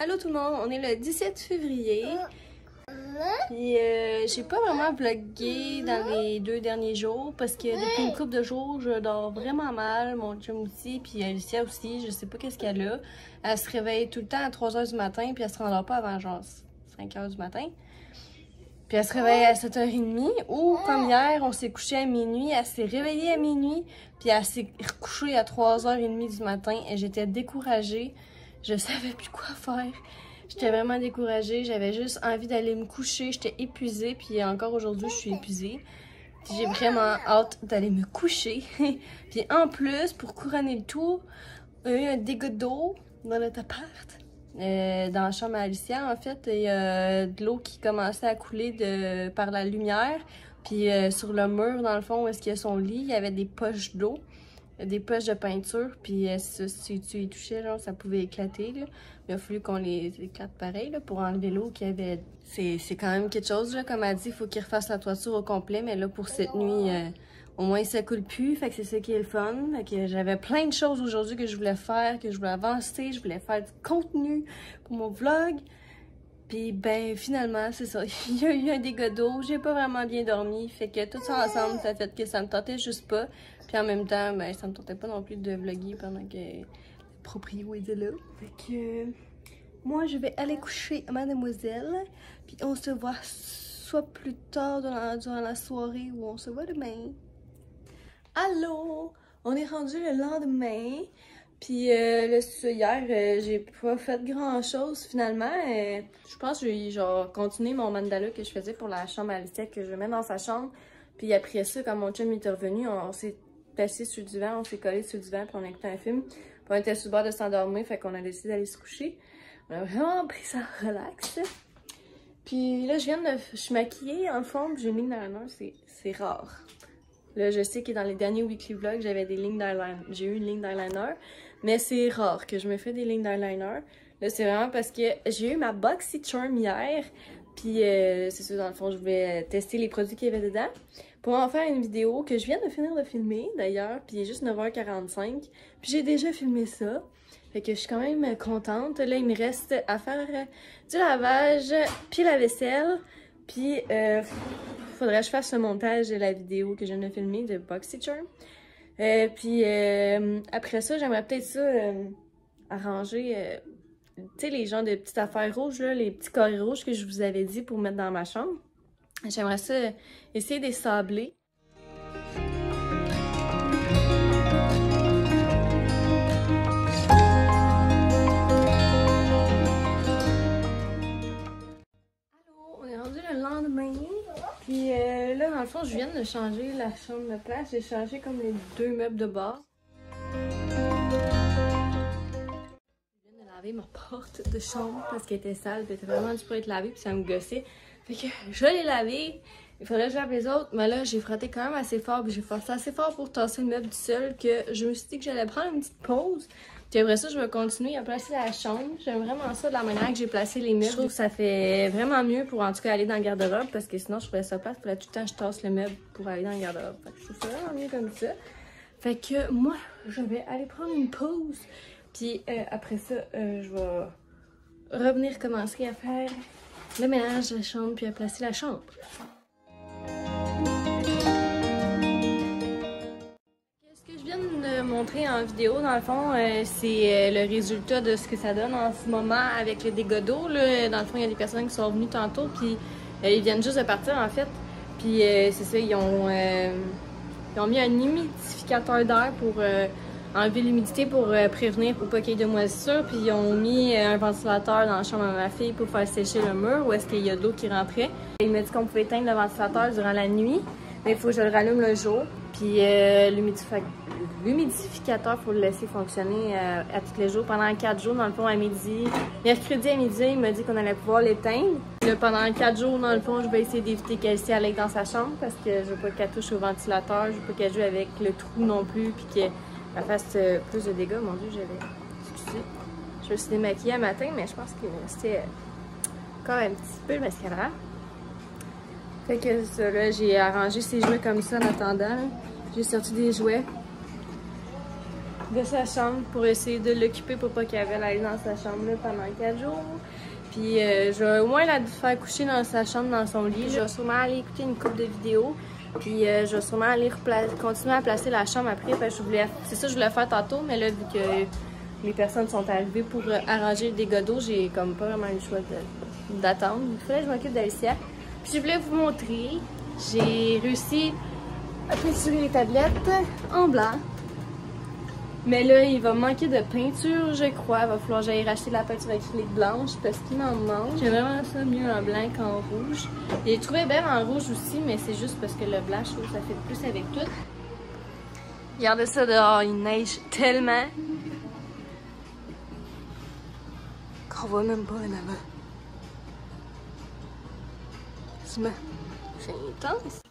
Allô tout le monde, on est le 17 février. Puis j'ai pas vraiment vlogué dans les 2 derniers jours parce que depuis une couple de jours, je dors vraiment mal. Mon chum aussi, puis Alicia aussi, je sais pas qu'est-ce qu'elle a. Elle se réveille tout le temps à 3 h du matin, puis elle se rendort pas avant genre 5 h du matin. Puis elle se réveille à 7 h 30, ou comme hier, on s'est couché à minuit, elle s'est réveillée à minuit, puis elle s'est recouchée à 3 h 30 du matin et j'étais découragée. Je savais plus quoi faire. J'étais vraiment découragée, j'avais juste envie d'aller me coucher, j'étais épuisée, puis encore aujourd'hui, je suis épuisée. Puis j'ai vraiment hâte d'aller me coucher. Puis en plus, pour couronner le tout, il y a eu un dégât d'eau dans notre appart. Dans la chambre à Alicia, en fait, il y a de l'eau qui commençait à couler par la lumière. Puis sur le mur, dans le fond, où est-ce qu'il y a son lit, il y avait des poches d'eau. Des poches de peinture, puis si tu y touchais, genre, ça pouvait éclater, là. Il a fallu qu'on les éclate pareil, là, pour enlever l'eau qu'il y avait. C'est quand même quelque chose, là, comme elle dit, il faut qu'il refasse la toiture au complet, mais là, pour cette nuit, au moins, ça coule plus, fait que c'est ça qui est le fun. Fait que j'avais plein de choses aujourd'hui que je voulais faire, que je voulais avancer, je voulais faire du contenu pour mon vlog. Puis ben finalement, c'est ça, il y a eu un dégât d'eau, j'ai pas vraiment bien dormi, fait que tout ça ensemble, ça fait que ça me tentait juste pas. Puis en même temps, ben ça me tentait pas non plus de vlogger pendant que le proprio était là. Fait que moi je vais aller coucher mademoiselle, puis on se voit soit plus tard durant la soirée ou on se voit demain. Allô! On est rendu le lendemain. Puis là, hier, j'ai pas fait grand chose finalement. Je pense que j'ai genre continué mon mandala que je faisais pour la chambre à Alicia que je mets dans sa chambre. Puis après ça, quand mon chum est revenu, on s'est assis sur le divan, on s'est collé sur le divan, puis on a écouté un film. Puis on était sur le bord de s'endormir, fait qu'on a décidé d'aller se coucher. On a vraiment pris ça relax. Puis là, je suis maquillée en fond, j'ai une ligne d'eyeliner, c'est rare. Là, je sais que dans les derniers weekly vlogs, j'avais des lignes d'eyeliner. J'ai eu une ligne d'eyeliner, mais c'est rare que je me fais des lignes d'eyeliner. Là, c'est vraiment parce que j'ai eu ma BoxyCharm hier. Puis, c'est ça, dans le fond, je voulais tester les produits qu'il y avait dedans pour en faire une vidéo que je viens de finir de filmer, d'ailleurs. Puis, il est juste 9 h 45. Puis, j'ai déjà filmé ça. Fait que je suis quand même contente. Là, il me reste à faire du lavage, puis la vaisselle. Puis, faudrait que je fasse le montage de la vidéo que je viens de filmer de BoxyCharm. Puis, après ça, j'aimerais peut-être ça arranger, tu sais, les genres de petites affaires rouges, là, les petits carrés rouges que je vous avais dit pour mettre dans ma chambre. J'aimerais ça essayer de les sabler. Le lendemain, puis là dans le fond je viens de changer la chambre de place, j'ai changé comme les 2 meubles de bord. Je viens de laver ma porte de chambre parce qu'elle était sale, puis elle était vraiment due pour être lavée, puis ça me gossait. Fait que je vais les laver, il faudrait que je lave les autres, mais là j'ai frotté quand même assez fort, puis j'ai forcé assez fort pour tasser le meuble du sol que je me suis dit que j'allais prendre une petite pause. Puis après ça, je vais continuer à placer la chambre. J'aime vraiment ça de la manière que j'ai placé les meubles. Je trouve que ça fait vraiment mieux pour en tout cas aller dans le garde-robe parce que sinon je trouvais ça plate. Puis là tout le temps je tasse le meuble pour aller dans le garde-robe. Fait que je trouve ça vraiment mieux comme ça. Fait que moi, je vais aller prendre une pause. Puis après ça, je vais revenir commencer à faire le ménage de la chambre puis à placer la chambre. Montrer en vidéo, dans le fond, c'est le résultat de ce que ça donne en ce moment avec le dégât d'eau. Dans le fond, il y a des personnes qui sont venues tantôt, puis ils viennent juste de partir en fait. Puis c'est ça, ils ont mis un humidificateur d'air pour enlever l'humidité, pour prévenir pour pas qu'il y ait de moisissure. Puis ils ont mis un ventilateur dans la chambre à ma fille pour faire sécher le mur où est-ce qu'il y a de l'eau qui rentrait. Il m'a dit qu'on pouvait éteindre le ventilateur durant la nuit, mais il faut que je le rallume le jour. Puis l'humidificateur, il faut le laisser fonctionner à tous les jours. Pendant 4 jours, dans le fond, à midi. Mercredi à midi, il m'a dit qu'on allait pouvoir l'éteindre. Pendant 4 jours, dans le fond, je vais essayer d'éviter qu'elle aille dans sa chambre parce que je veux pas qu'elle touche au ventilateur, je veux pas qu'elle joue avec le trou non plus, puis qu'elle fasse plus de dégâts. Mon Dieu, excusez. Je me suis démaquillée un matin, mais je pense qu'il me restait encore un petit peu le mascara. Fait que ça, là, j'ai arrangé ces jouets comme ça en attendant. J'ai sorti des jouets. de sa chambre pour essayer de l'occuper pour pas qu'elle aille dans sa chambre là, pendant 4 jours. Puis je vais au moins la faire coucher dans sa chambre, dans son lit. Je vais sûrement aller écouter une couple de vidéos. Puis je vais sûrement aller continuer à placer la chambre après. Parce que c'est ça que je voulais faire tantôt, mais là, vu que les personnes sont arrivées pour arranger le dégât d'eau, j'ai comme pas vraiment eu le choix d'attendre. Il fallait que je m'occupe d'Alicia. Puis je voulais vous montrer, j'ai réussi à peinturer les tablettes en blanc. Mais là, il va manquer de peinture, je crois. Il va falloir que j'aille racheter la peinture acrylique blanche parce qu'il m'en manque. J'aime vraiment ça mieux en blanc qu'en rouge. J'ai trouvé belle en rouge aussi, mais c'est juste parce que le blanc, je trouve que ça fait plus avec tout. Regardez ça dehors, il neige tellement qu'on voit même pas là-bas. C'est intense.